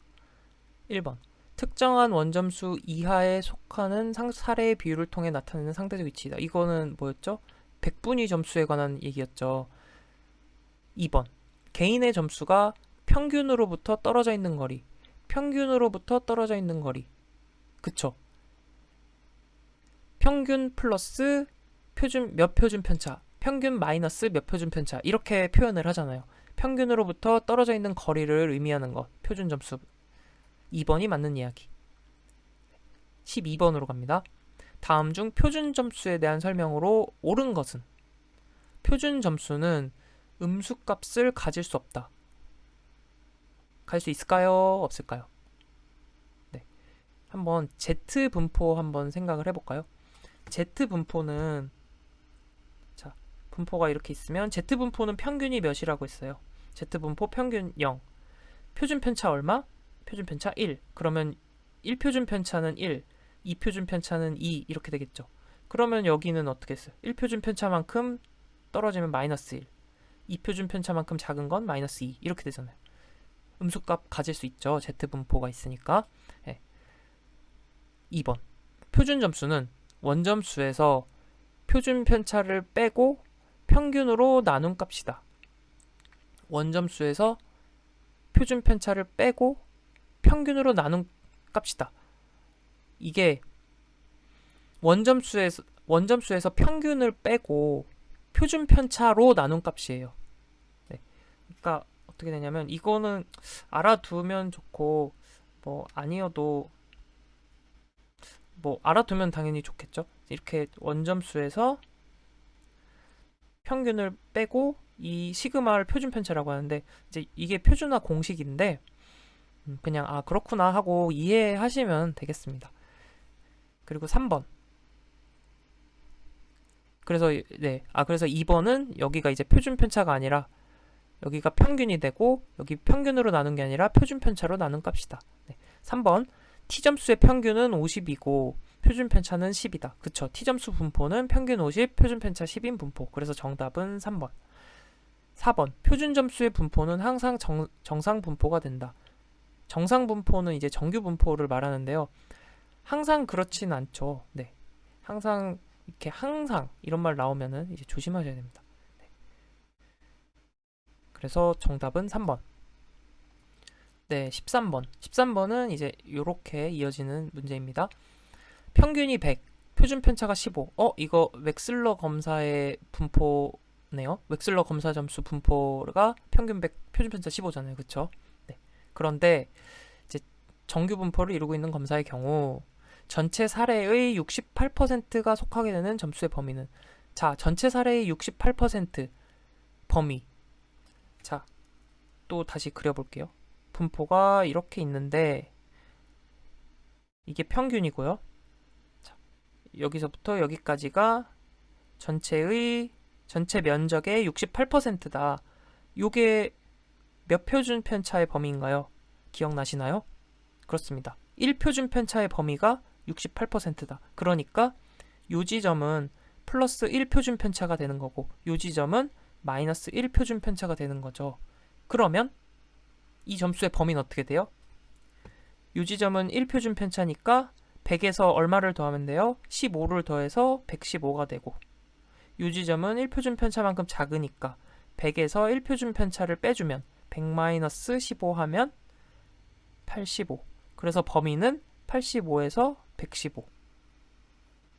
1번. 특정한 원점수 이하에 속하는 사례의 비율을 통해 나타내는 상대적 위치이다. 이거는 뭐였죠? 100분위 점수에 관한 얘기였죠. 2번. 개인의 점수가 평균으로부터 떨어져 있는 거리. 평균으로부터 떨어져 있는 거리. 그쵸? 평균 플러스 몇 표준 편차, 평균 마이너스 몇 표준 편차 이렇게 표현을 하잖아요. 평균으로부터 떨어져 있는 거리를 의미하는 것, 표준 점수. 2번이 맞는 이야기. 12번으로 갑니다. 다음 중 표준 점수에 대한 설명으로 옳은 것은? 표준 점수는 음수값을 가질 수 없다. 갈 수 있을까요? 없을까요? 네. 한번 Z 분포 한번 생각을 해볼까요? Z 분포는, 자, 분포가 이렇게 있으면 Z 분포는 평균이 몇이라고 했어요? Z 분포 평균 0. 표준 편차 얼마? 표준 편차 1. 그러면 1표준 편차는 1, 2표준 편차는 2 이렇게 되겠죠. 그러면 여기는 어떻게 했어요? 1표준 편차만큼 떨어지면 마이너스 1, 2표준 편차만큼 작은 건 마이너스 2 이렇게 되잖아요. 음수값 가질 수 있죠. Z분포가 있으니까. 네. 2번. 표준 점수는 원점수에서 표준 편차를 빼고 평균으로 나눈 값이다. 원점수에서 표준 편차를 빼고 평균으로 나눈 값이다. 이게 원점수에서 평균을 빼고 표준 편차로 나눈 값이에요. 네. 그러니까 어떻게 되냐면 이거는 알아두면 좋고 뭐 아니어도 뭐 알아두면 당연히 좋겠죠. 이렇게 원점수에서 평균을 빼고 이 시그마를 표준 편차라고 하는데 이제 이게 표준화 공식인데 그냥 아 그렇구나 하고 이해하시면 되겠습니다. 그리고 3번. 그래서 네. 그래서 2번은 여기가 이제 표준 편차가 아니라 여기가 평균이 되고 여기 평균으로 나눈 게 아니라 표준 편차로 나눈 값이다. 네. 3번. T점수의 평균은 50이고 표준 편차는 10이다. 그쵸. T점수 분포는 평균 50, 표준 편차 10인 분포. 그래서 정답은 3번. 4번. 표준 점수의 분포는 항상 정상 분포가 된다. 정상 분포는 이제 정규 분포를 말하는데요. 항상 그렇진 않죠. 네. 항상 이렇게 항상 이런 말 나오면은 이제 조심하셔야 됩니다. 네. 그래서 정답은 3번. 네, 13번. 13번은 이제 이렇게 이어지는 문제입니다. 평균이 100, 표준 편차가 15. 이거 웩슬러 검사의 분포네요. 웩슬러 검사 점수 분포가 평균 100, 표준 편차 15잖아요. 그쵸? 네. 그런데 이제 정규 분포를 이루고 있는 검사의 경우 전체 사례의 68%가 속하게 되는 점수의 범위는, 자, 전체 사례의 68% 범위. 자, 또 다시 그려볼게요. 분포가 이렇게 있는데 이게 평균이고요. 자, 여기서부터 여기까지가 전체 면적의 68%다. 요게 몇 표준 편차의 범위인가요? 기억나시나요? 그렇습니다. 1표준 편차의 범위가 68%다. 그러니까 요 지점은 플러스 1표준 편차가 되는 거고 요 지점은 마이너스 1표준 편차가 되는 거죠. 그러면 이 점수의 범위는 어떻게 돼요? 요 지점은 1표준 편차니까 100에서 얼마를 더하면 돼요? 15를 더해서 115가 되고 요 지점은 1표준 편차만큼 작으니까 100에서 1표준 편차를 빼주면 100-15 하면 85. 그래서 범위는 85에서 115.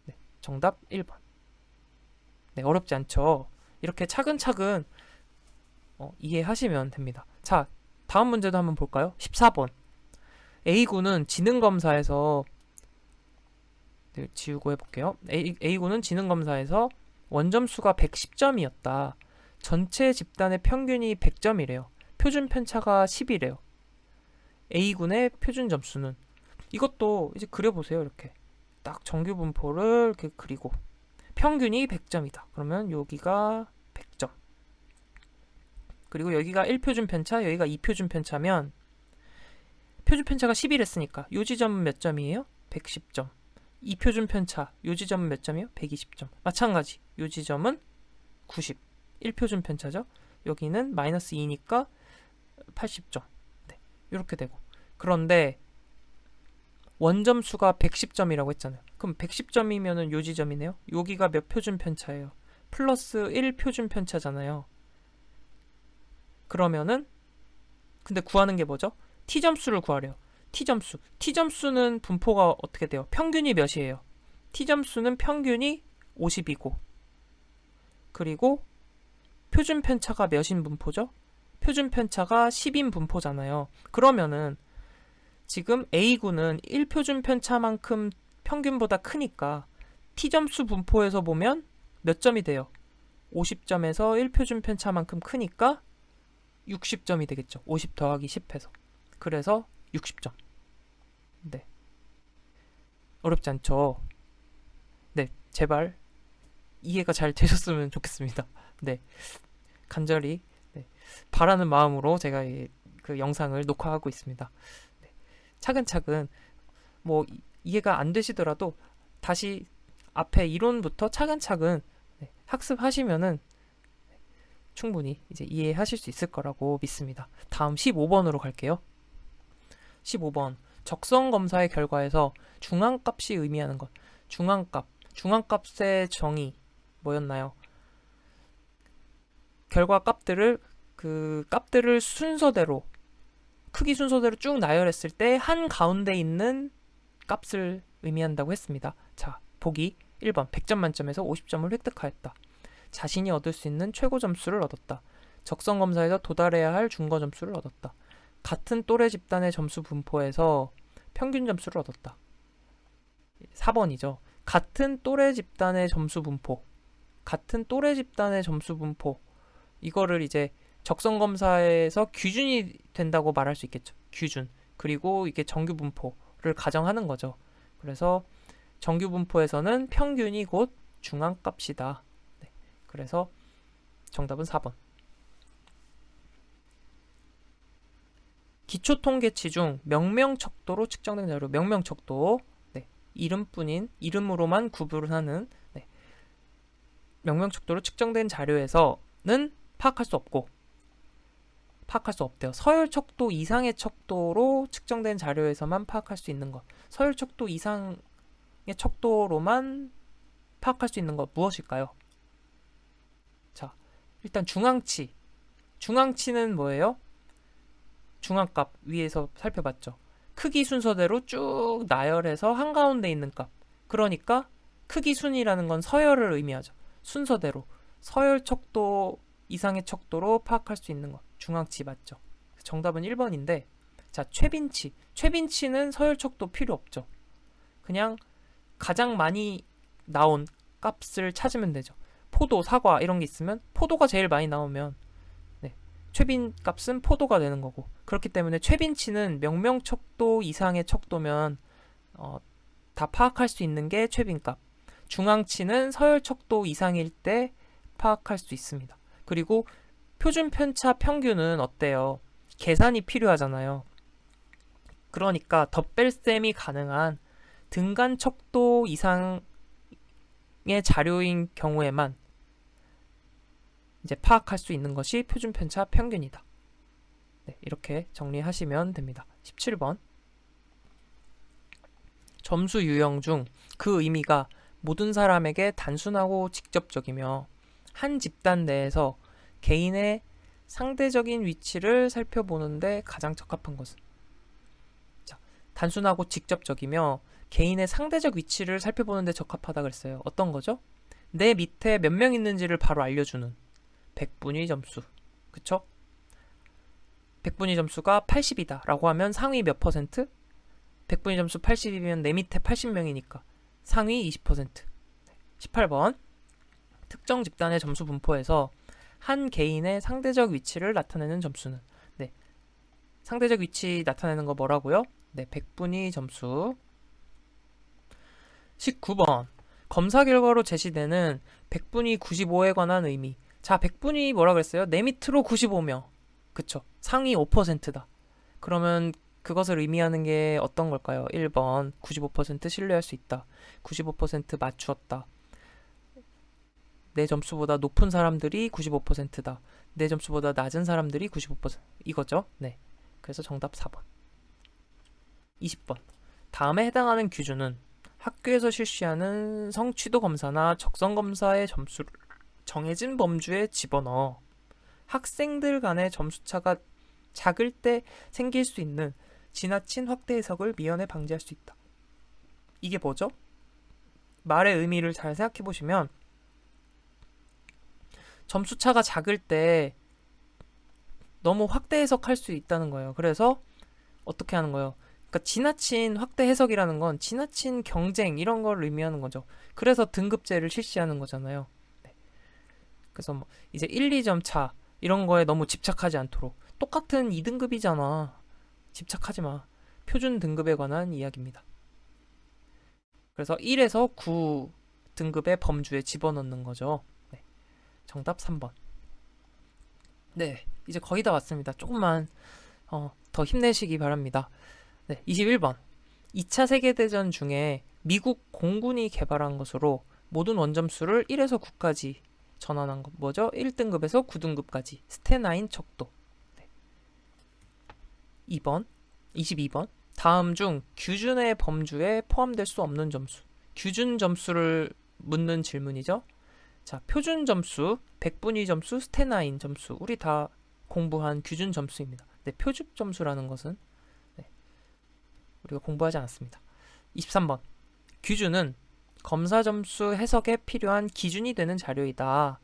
네, 정답 1번. 네, 어렵지 않죠? 이렇게 차근차근 이해하시면 됩니다. 자, 다음 문제도 한번 볼까요? 14번. A군은 지능검사에서 네, 지우고 해볼게요. A군은 지능검사에서 원점수가 110점이었다. 전체 집단의 평균이 100점이래요. 표준 편차가 10이래요. A군의 표준 점수는, 이것도 이제 그려보세요. 이렇게 딱 정규 분포를 이렇게 그리고 평균이 100점이다. 그러면 여기가 100점. 그리고 여기가 1표준 편차, 여기가 2표준 편차면 표준 편차가 10이랬으니까 요 지점은 몇 점이에요? 110점. 2표준 편차, 요 지점은 몇 점이에요? 120점. 마찬가지. 요 지점은 90. 1표준 편차죠. 여기는 마이너스 2니까 80점. 네, 이렇게 되고. 그런데 원점수가 110점이라고 했잖아요. 그럼 110점이면은 요 지점이네요. 여기가 몇 표준 편차예요? 플러스 1표준 편차잖아요. 그러면은 근데 구하는 게 뭐죠? T점수를 구하래요. T점수는 분포가 어떻게 돼요? 평균이 몇이에요? T점수는 평균이 50이고, 그리고 표준 편차가 몇인 분포죠? 표준 편차가 10인 분포잖아요. 그러면은 지금 A군은 1표준 편차만큼 평균보다 크니까 T점수 분포에서 보면 몇 점이 돼요? 50점에서 1표준 편차만큼 크니까 60점이 되겠죠. 50 더하기 10해서. 그래서 60점. 네. 어렵지 않죠? 네. 제발 이해가 잘 되셨으면 좋겠습니다. 네. 간절히 네. 바라는 마음으로 제가 그 영상을 녹화하고 있습니다. 네. 차근차근 뭐 이해가 안 되시더라도 다시 앞에 이론부터 차근차근 네. 학습하시면은 충분히 이제 이해하실 수 있을 거라고 믿습니다. 다음 15번으로 갈게요. 15번. 적성 검사의 결과에서 중앙값이 의미하는 것. 중앙값의 정의 뭐였나요? 결과 값들을 순서대로 크기 순서대로 쭉 나열했을 때 한 가운데 있는 값을 의미한다고 했습니다. 자, 보기 1번 100점 만점에서 50점을 획득하였다. 자신이 얻을 수 있는 최고 점수를 얻었다. 적성 검사에서 도달해야 할 중거 점수를 얻었다. 같은 또래 집단의 점수 분포에서 평균 점수를 얻었다. 4번이죠. 같은 또래 집단의 점수 분포. 이거를 이제 적성 검사에서 기준이 된다고 말할 수 있겠죠. 기준. 그리고 이게 정규 분포를 가정하는 거죠. 그래서 정규 분포에서는 평균이 곧 중앙값이다. 네. 그래서 정답은 4번. 기초통계치 중 명명척도로 측정된 자료. 명명척도. 네. 이름으로만 구분을 하는 네. 명명척도로 측정된 자료에서는 파악할 수 없대요. 서열척도 이상의 척도로 측정된 자료에서만 파악할 수 있는 것. 서열척도 이상의 척도로만 파악할 수 있는 것 무엇일까요? 자, 일단 중앙치는 뭐예요? 중앙값 위에서 살펴봤죠. 크기 순서대로 쭉 나열해서 한가운데 있는 값. 그러니까 크기 순이라는 건 서열을 의미하죠. 순서대로 서열 척도 이상의 척도로 파악할 수 있는 것. 중앙치 맞죠? 정답은 1번인데 자, 최빈치는 서열 척도 필요 없죠. 그냥 가장 많이 나온 값을 찾으면 되죠. 포도, 사과 이런 게 있으면 포도가 제일 많이 나오면 네, 최빈 값은 포도가 되는 거고 그렇기 때문에 최빈치는 명명척도 이상의 척도면 다 파악할 수 있는 게 최빈값. 중앙치는 서열척도 이상일 때 파악할 수 있습니다. 그리고 표준 편차 평균은 어때요? 계산이 필요하잖아요. 그러니까 덧뺄셈이 가능한 등간 척도 이상의 자료인 경우에만 이제 파악할 수 있는 것이 표준 편차 평균이다. 네, 이렇게 정리하시면 됩니다. 17번. 점수 유형 중 그 의미가 모든 사람에게 단순하고 직접적이며 한 집단 내에서 개인의 상대적인 위치를 살펴보는데 가장 적합한 것은? 자, 단순하고 직접적이며 개인의 상대적 위치를 살펴보는데 적합하다 그랬어요. 어떤 거죠? 내 밑에 몇 명 있는지를 바로 알려주는 백분위 점수. 그쵸? 백분위 점수가 80이다 라고 하면 상위 몇 퍼센트? 백분위 점수 80이면 내 밑에 80명이니까 상위 20%. 18번. 특정 집단의 점수 분포에서 한 개인의 상대적 위치를 나타내는 점수는? 네. 상대적 위치 나타내는 거 뭐라고요? 네, 백분위 점수. 19번. 검사 결과로 제시되는 백분위 95에 관한 의미. 자, 백분위 뭐라 그랬어요? 내 밑으로 95명. 그쵸. 상위 5%다. 그러면 그것을 의미하는 게 어떤 걸까요? 1번 95% 신뢰할 수 있다. 95% 맞추었다. 내 점수보다 높은 사람들이 95%다. 내 점수보다 낮은 사람들이 95% 이거죠? 네. 그래서 정답 4번. 20번. 다음에 해당하는 기준은 학교에서 실시하는 성취도 검사나 적성 검사의 점수를 정해진 범주에 집어넣어 학생들 간의 점수차가 작을 때 생길 수 있는 지나친 확대 해석을 미연에 방지할 수 있다. 이게 뭐죠? 말의 의미를 잘 생각해 보시면 점수차가 작을 때 너무 확대 해석할 수 있다는 거예요. 그래서 어떻게 하는 거예요? 그러니까 지나친 확대 해석이라는 건 지나친 경쟁 이런 걸 의미하는 거죠. 그래서 등급제를 실시하는 거잖아요. 네. 그래서 뭐 이제 1, 2점 차 이런 거에 너무 집착하지 않도록 똑같은 2등급이잖아. 집착하지 마. 표준 등급에 관한 이야기입니다. 그래서 1에서 9 등급의 범주에 집어넣는 거죠. 네. 정답 3번. 네, 이제 거의 다 왔습니다. 조금만 더 힘내시기 바랍니다. 네, 21번. 2차 세계대전 중에 미국 공군이 개발한 것으로 모든 원점수를 1에서 9까지 전환한 것 뭐죠? 1등급에서 9등급까지 스테나인 척도. 네. 2번. 22번. 다음 중 규준의 범주에 포함될 수 없는 점수. 규준 점수를 묻는 질문이죠. 자, 표준 점수, 백분위 점수, 스테나인 점수. 우리 다 공부한 규준 점수입니다. 네, 표준 점수라는 것은 네, 우리가 공부하지 않았습니다. 23번. 규준은 검사 점수 해석에 필요한 기준이 되는 자료이다.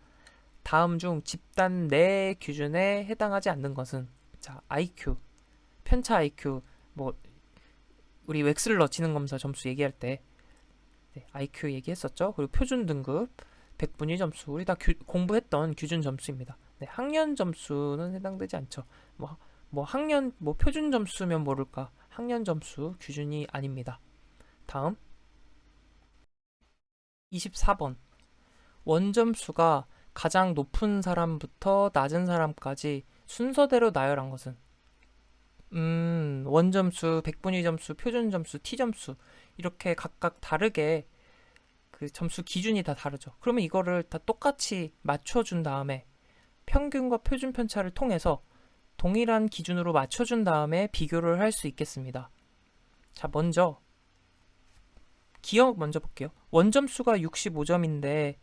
다음 중 집단 내 규준에 해당하지 않는 것은 자, IQ, 편차 IQ, 뭐 우리 웩슬러 지능검사 점수 얘기할 때 네, IQ 얘기했었죠. 그리고 표준 등급, 백분위 점수 우리 다 공부했던 규준 점수입니다. 네, 학년 점수는 해당되지 않죠. 뭐 학년 뭐 표준 점수면 모를까. 학년 점수 규준이 아닙니다. 다음 24번. 원점수가 가장 높은 사람부터 낮은 사람까지 순서대로 나열한 것은 원점수, 백분위 점수, 표준 점수, T점수 이렇게 각각 다르게 그 점수 기준이 다 다르죠. 그러면 이거를 다 똑같이 맞춰준 다음에 평균과 표준 편차를 통해서 동일한 기준으로 맞춰준 다음에 비교를 할 수 있겠습니다. 자, 먼저 기억 먼저 볼게요. 원점수가 65점인데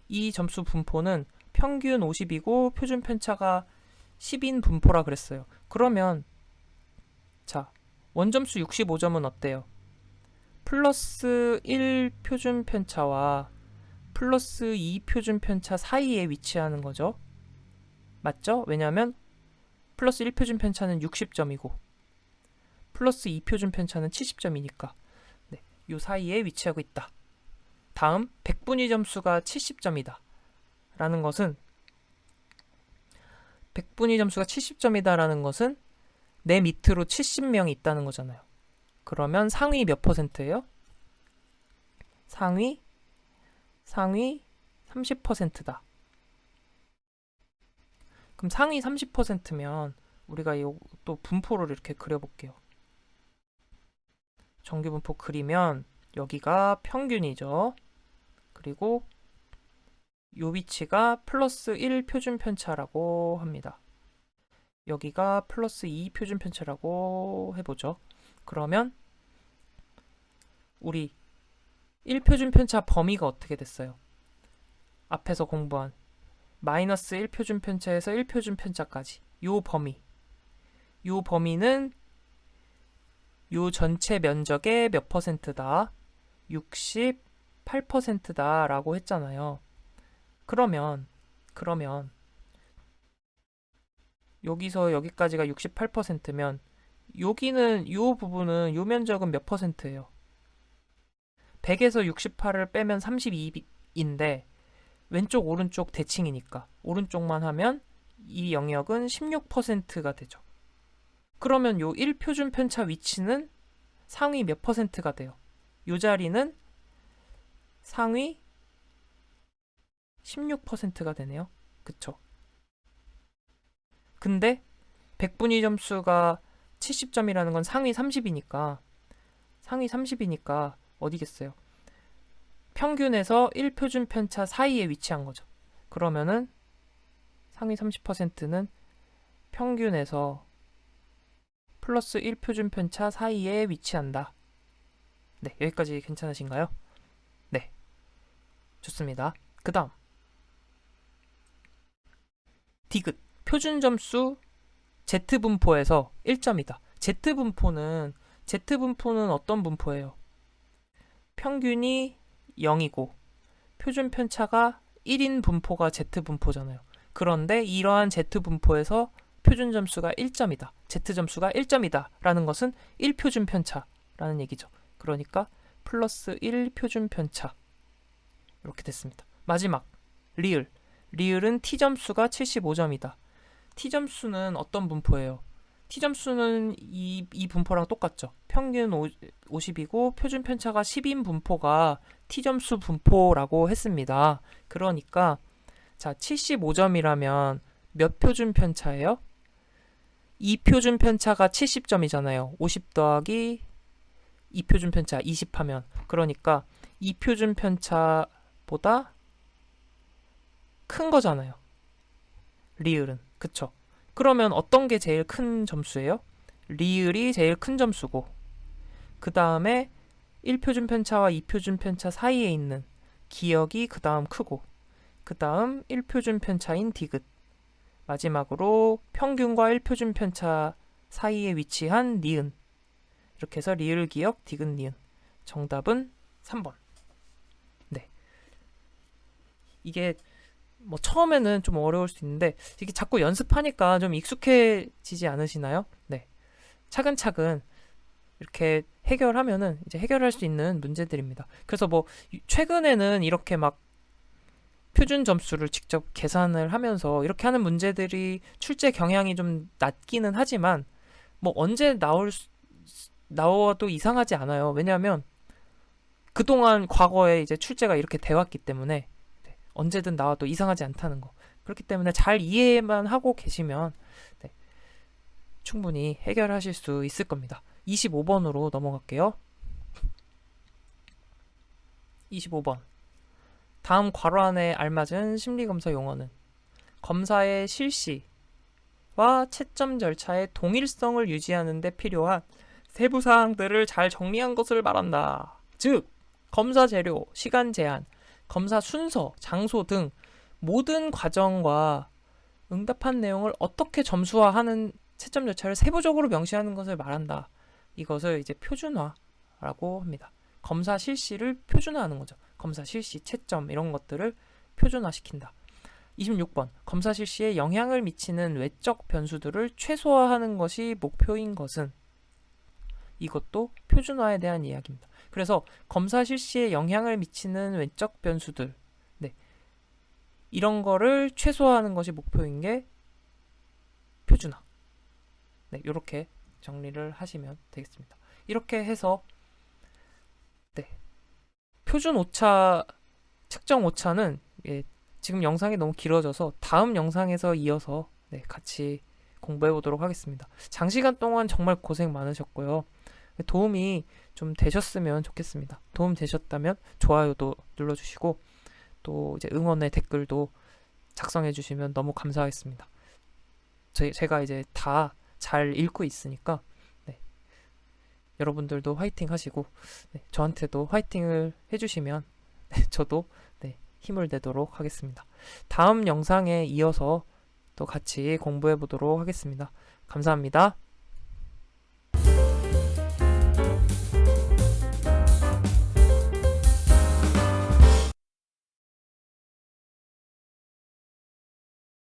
이 점수 분포는 평균 50이고 표준 편차가 10인 분포라 그랬어요. 그러면 자, 원점수 65점은 어때요? 플러스 1 표준 편차와 플러스 2 표준 편차 사이에 위치하는 거죠. 맞죠? 왜냐하면 플러스 1 표준 편차는 60점이고 플러스 2 표준 편차는 70점이니까 네, 요 사이에 위치하고 있다. 다음 백분위 점수가 70점이다 라는 것은 백분위 점수가 70점이다 라는 것은 내 밑으로 70명이 있다는 거잖아요. 그러면 상위 몇 퍼센트예요? 상위 30%다. 그럼 상위 30%면 우리가 또 분포를 이렇게 그려볼게요. 정규 분포 그리면 여기가 평균이죠. 그리고 요 위치가 플러스 1 표준 편차라고 합니다. 여기가 플러스 2 표준 편차라고 해보죠. 그러면 우리 1표준 편차 범위가 어떻게 됐어요? 앞에서 공부한 마이너스 1표준 편차에서 1표준 편차까지 요 범위는 요 전체 면적의 몇 퍼센트다? 68%다 라고 했잖아요. 그러면 여기서 여기까지가 68%면 여기는 요 부분은 요 면적은 몇 퍼센트예요? 100에서 68을 빼면 32인데 왼쪽 오른쪽 대칭이니까 오른쪽만 하면 이 영역은 16%가 되죠. 그러면 요 1표준 편차 위치는 상위 몇 퍼센트가 돼요? 요 자리는 상위 16%가 되네요. 그쵸? 근데 백분위 점수가 70점이라는 건 상위 30이니까 어디겠어요? 평균에서 1표준 편차 사이에 위치한 거죠. 그러면은 상위 30%는 평균에서 플러스 1표준 편차 사이에 위치한다. 네, 여기까지 괜찮으신가요? 네, 좋습니다. 그 다음 디귿 표준 점수 Z분포에서 1점이다. Z분포는 어떤 분포예요? 평균이 0이고 표준 편차가 1인 분포가 Z 분포잖아요. 그런데 이러한 Z 분포에서 표준 점수가 1점이다. Z 점수가 1점이다. 라는 것은 1표준 편차라는 얘기죠. 그러니까 플러스 1 표준 편차. 이렇게 됐습니다. 마지막 리을. 리을은 T 점수가 75점이다. T 점수는 어떤 분포예요? T 점수는 이 분포랑 똑같죠. 평균 50이고 표준 편차가 10인 분포가 T 점수 분포라고 했습니다. 그러니까 자, 75점이라면 몇 표준 편차예요? 2표준 편차가 70점이잖아요. 50 더하기 2표준 편차 20 하면 그러니까 2표준 편차보다 큰 거잖아요. 리을은. 그쵸? 그러면 어떤 게 제일 큰 점수예요? 리을이 제일 큰 점수고 그 다음에 1표준 편차와 2표준 편차 사이에 있는 기역이 그 다음 크고 그 다음 1표준 편차인 디귿 마지막으로 평균과 1표준 편차 사이에 위치한 니은 이렇게 해서 리을, 기역, 디귿, 니은 정답은 3번. 네, 이게 뭐 처음에는 좀 어려울 수 있는데 이게 자꾸 연습하니까 좀 익숙해지지 않으시나요? 네, 차근차근 이렇게 해결하면은 이제 해결할 수 있는 문제들입니다. 그래서 뭐 최근에는 이렇게 막 표준 점수를 직접 계산을 하면서 이렇게 하는 문제들이 출제 경향이 좀 낮기는 하지만 뭐 언제 나와도 이상하지 않아요. 왜냐하면 그동안 과거에 이제 출제가 이렇게 돼 왔기 때문에 네, 언제든 나와도 이상하지 않다는 거. 그렇기 때문에 잘 이해만 하고 계시면 네, 충분히 해결하실 수 있을 겁니다. 25번으로 넘어갈게요. 25번. 다음 괄호 안에 알맞은 심리검사 용어는 검사의 실시와 채점 절차의 동일성을 유지하는 데 필요한 세부 사항들을 잘 정리한 것을 말한다. 즉, 검사 재료, 시간 제한, 검사 순서, 장소 등 모든 과정과 응답한 내용을 어떻게 점수화하는 채점 절차를 세부적으로 명시하는 것을 말한다. 이것을 이제 표준화라고 합니다. 검사 실시를 표준화하는 거죠. 검사 실시, 채점 이런 것들을 표준화시킨다. 26번. 검사 실시에 영향을 미치는 외적 변수들을 최소화하는 것이 목표인 것은 이것도 표준화에 대한 이야기입니다. 그래서 검사 실시에 영향을 미치는 외적 변수들 네, 이런 거를 최소화하는 것이 목표인 게 표준화. 네, 이렇게 정리를 하시면 되겠습니다. 이렇게 해서 네, 표준 오차, 측정 오차는 예, 지금 영상이 너무 길어져서 다음 영상에서 이어서 네, 같이 공부해 보도록 하겠습니다. 장시간 동안 정말 고생 많으셨고요. 도움이 좀 되셨으면 좋겠습니다. 도움 되셨다면 좋아요도 눌러주시고 또 이제 응원의 댓글도 작성해 주시면 너무 감사하겠습니다. 제가 이제 다 잘 읽고 있으니까 네, 여러분들도 화이팅 하시고 네, 저한테도 화이팅을 해주시면 네, 저도 네, 힘을 내도록 하겠습니다. 다음 영상에 이어서 또 같이 공부해 보도록 하겠습니다. 감사합니다.